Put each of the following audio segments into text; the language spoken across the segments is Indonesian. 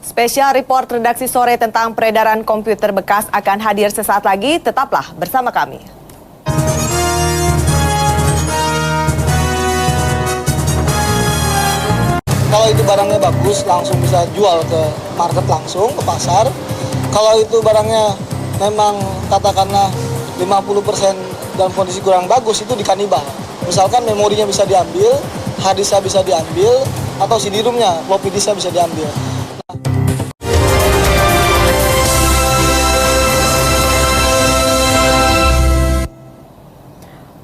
Spesial report redaksi sore tentang peredaran komputer bekas akan hadir sesaat lagi. Tetaplah bersama kami. Kalau itu barangnya bagus, langsung bisa jual ke market langsung, ke pasar. Kalau itu barangnya memang katakanlah 50% dalam kondisi kurang bagus, itu dikanibal. Misalkan memorinya bisa diambil, hard disknya bisa diambil, atau CD-ROM-nya, floppy disknya bisa diambil.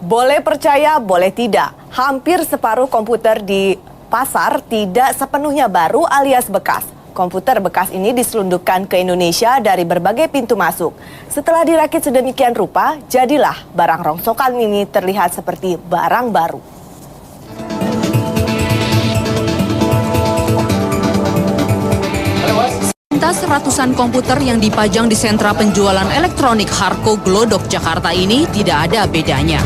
Boleh percaya, boleh tidak. Hampir separuh komputer di pasar tidak sepenuhnya baru alias bekas. Komputer bekas ini diselundupkan ke Indonesia dari berbagai pintu masuk. Setelah dirakit sedemikian rupa, jadilah barang rongsokan ini terlihat seperti barang baru. Sepintas ratusan komputer yang dipajang di sentra penjualan elektronik Harko Glodok Jakarta ini tidak ada bedanya.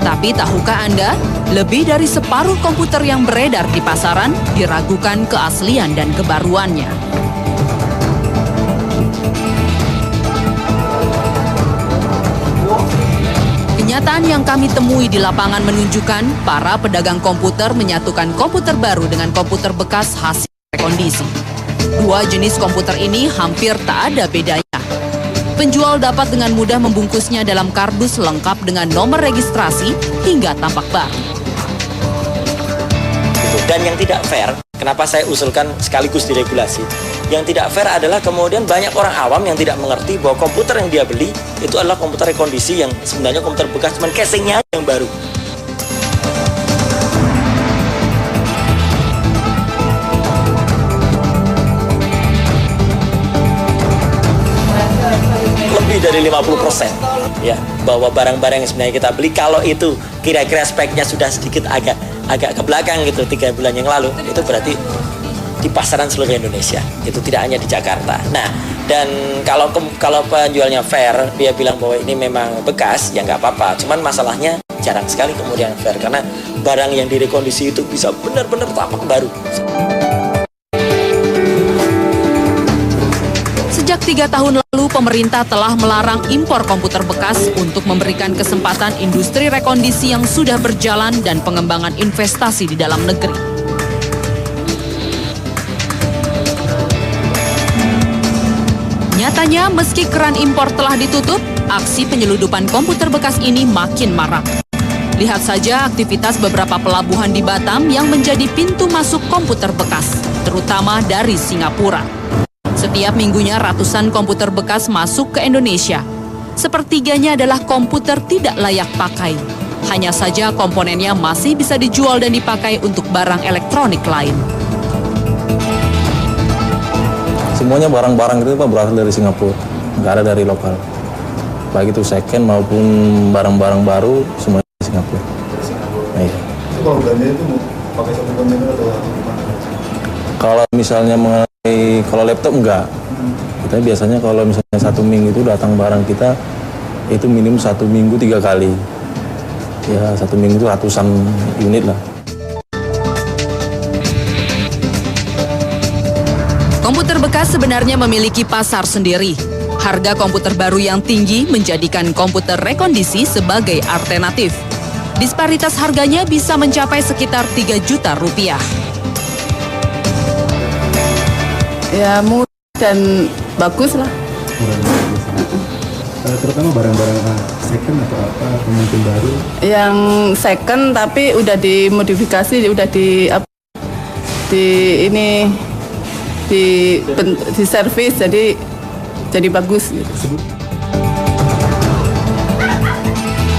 Tapi tahukah Anda, lebih dari separuh komputer yang beredar di pasaran diragukan keaslian dan kebaruannya. Kenyataan yang kami temui di lapangan menunjukkan para pedagang komputer menyatukan komputer baru dengan komputer bekas hasil rekondisi. Dua jenis komputer ini hampir tak ada bedanya. Penjual dapat dengan mudah membungkusnya dalam kardus lengkap dengan nomor registrasi hingga tampak baru. Dan yang tidak fair, kenapa saya usulkan sekaligus diregulasi? Yang tidak fair adalah kemudian banyak orang awam yang tidak mengerti bahwa komputer yang dia beli itu adalah komputer rekondisi yang sebenarnya komputer bekas, cuman casingnya yang baru. Lebih dari 50% ya, bahwa barang-barang yang sebenarnya kita beli kalau itu kira-kira speknya sudah sedikit agak ke belakang gitu 3 bulan yang lalu, itu berarti di pasaran seluruh Indonesia, itu tidak hanya di Jakarta. Nah, dan kalau penjualnya fair, dia bilang bahwa ini memang bekas, ya nggak apa-apa. Cuman masalahnya jarang sekali kemudian fair, karena barang yang direkondisi itu bisa benar-benar tampak baru. Sejak 3 tahun lalu, pemerintah telah melarang impor komputer bekas untuk memberikan kesempatan industri rekondisi yang sudah berjalan dan pengembangan investasi di dalam negeri. Nyatanya, meski keran impor telah ditutup, aksi penyeludupan komputer bekas ini makin marak. Lihat saja aktivitas beberapa pelabuhan di Batam yang menjadi pintu masuk komputer bekas, terutama dari Singapura. Setiap minggunya ratusan komputer bekas masuk ke Indonesia. Sepertiganya adalah komputer tidak layak pakai. Hanya saja komponennya masih bisa dijual dan dipakai untuk barang elektronik lain. Semuanya barang-barang itu Pak berasal dari Singapura, nggak ada dari lokal. Baik itu second maupun barang-barang baru, semuanya dari Singapura. Nah, iya. Kalau belanja itu pakai satu kontainer atau gimana? Kalau misalnya kalau laptop enggak, kita biasanya kalau misalnya 1 minggu itu datang barang kita itu minimum 1 minggu 3 kali. Ya 1 minggu itu ratusan unit lah. Komputer bekas sebenarnya memiliki pasar sendiri. Harga komputer baru yang tinggi menjadikan komputer rekondisi sebagai alternatif. Disparitas harganya bisa mencapai sekitar 3 juta rupiah. Ya murah dan bagus lah. Terutama barang-barang second atau apa, mungkin baru? Yang second tapi udah dimodifikasi, udah di servis jadi bagus gitu.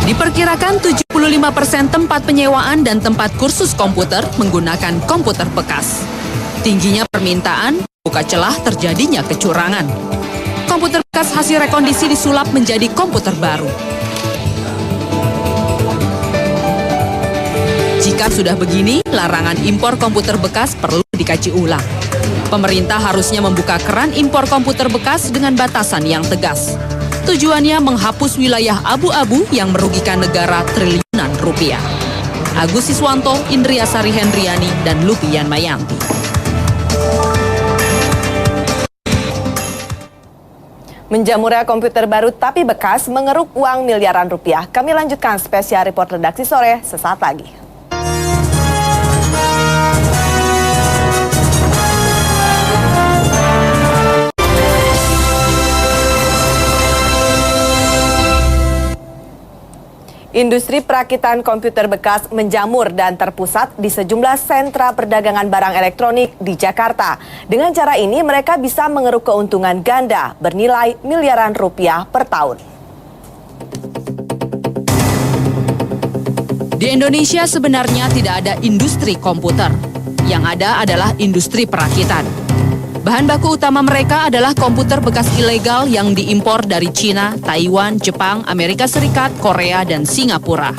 Diperkirakan 75% tempat penyewaan dan tempat kursus komputer menggunakan komputer bekas. Tingginya permintaan buka celah terjadinya kecurangan. Komputer bekas hasil rekondisi disulap menjadi komputer baru. Jika sudah begini, larangan impor komputer bekas perlu dikaji ulang. Pemerintah harusnya membuka keran impor komputer bekas dengan batasan yang tegas. Tujuannya menghapus wilayah abu-abu yang merugikan negara triliunan rupiah. Agus Siswanto, Indriasari Hendriani, dan Lupian Mayanti. Menjamurnya komputer baru tapi bekas mengeruk uang miliaran rupiah. Kami lanjutkan spesial report redaksi sore sesaat lagi. Industri perakitan komputer bekas menjamur dan terpusat di sejumlah sentra perdagangan barang elektronik di Jakarta. Dengan cara ini mereka bisa mengeruk keuntungan ganda bernilai miliaran rupiah per tahun. Di Indonesia sebenarnya tidak ada industri komputer. Yang ada adalah industri perakitan. Bahan baku utama mereka adalah komputer bekas ilegal yang diimpor dari Cina, Taiwan, Jepang, Amerika Serikat, Korea, dan Singapura.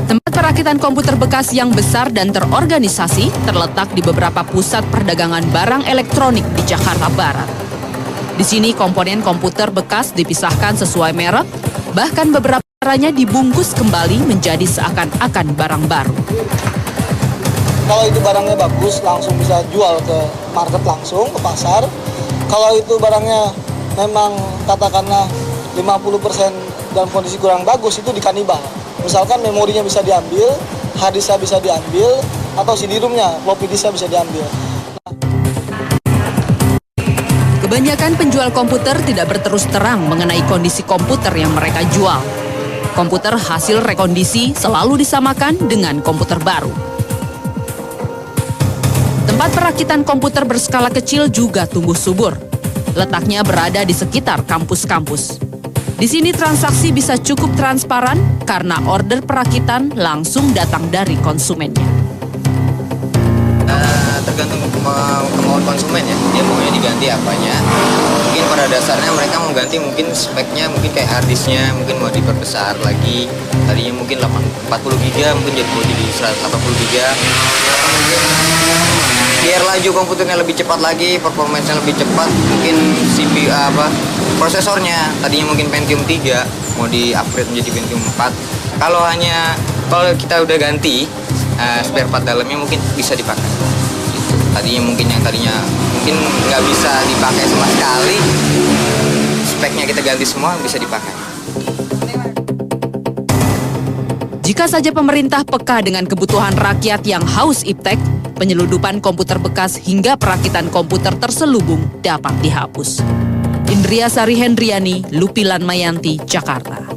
Tempat perakitan komputer bekas yang besar dan terorganisasi terletak di beberapa pusat perdagangan barang elektronik di Jakarta Barat. Di sini komponen komputer bekas dipisahkan sesuai merek, bahkan beberapa caranya dibungkus kembali menjadi seakan-akan barang baru. Kalau itu barangnya bagus, langsung bisa jual ke market langsung, ke pasar. Kalau itu barangnya memang katakanlah 50% dalam kondisi kurang bagus, itu dikanibal. Misalkan memorinya bisa diambil, hard disknya bisa diambil, atau CD-ROM-nya, floppy disknya bisa diambil. Kebanyakan penjual komputer tidak berterus terang mengenai kondisi komputer yang mereka jual. Komputer hasil rekondisi selalu disamakan dengan komputer baru. Tempat perakitan komputer berskala kecil juga tumbuh subur. Letaknya berada di sekitar kampus-kampus. Di sini transaksi bisa cukup transparan karena order perakitan langsung datang dari konsumennya. Tergantung kemauan konsumen ya, dia maunya diganti apanya. Mungkin pada dasarnya mereka mau ganti mungkin speknya, mungkin kayak hard disknya mungkin mau diperbesar lagi. Tadinya mungkin 40 GB mungkin jadi 180 GB. Biar laju komputernya lebih cepat lagi, performanya lebih cepat, mungkin CPU prosesornya tadinya mungkin Pentium 3 mau di-upgrade menjadi Pentium 4. Kalau kita udah ganti spare part dalamnya mungkin bisa dipakai. Tadinya mungkin nggak bisa dipakai sama sekali, speknya kita ganti semua bisa dipakai. Jika saja pemerintah peka dengan kebutuhan rakyat yang haus iptek, penyeludupan komputer bekas hingga perakitan komputer terselubung dapat dihapus. Indria Sari Hendriani, Lupilan Mayanti, Jakarta.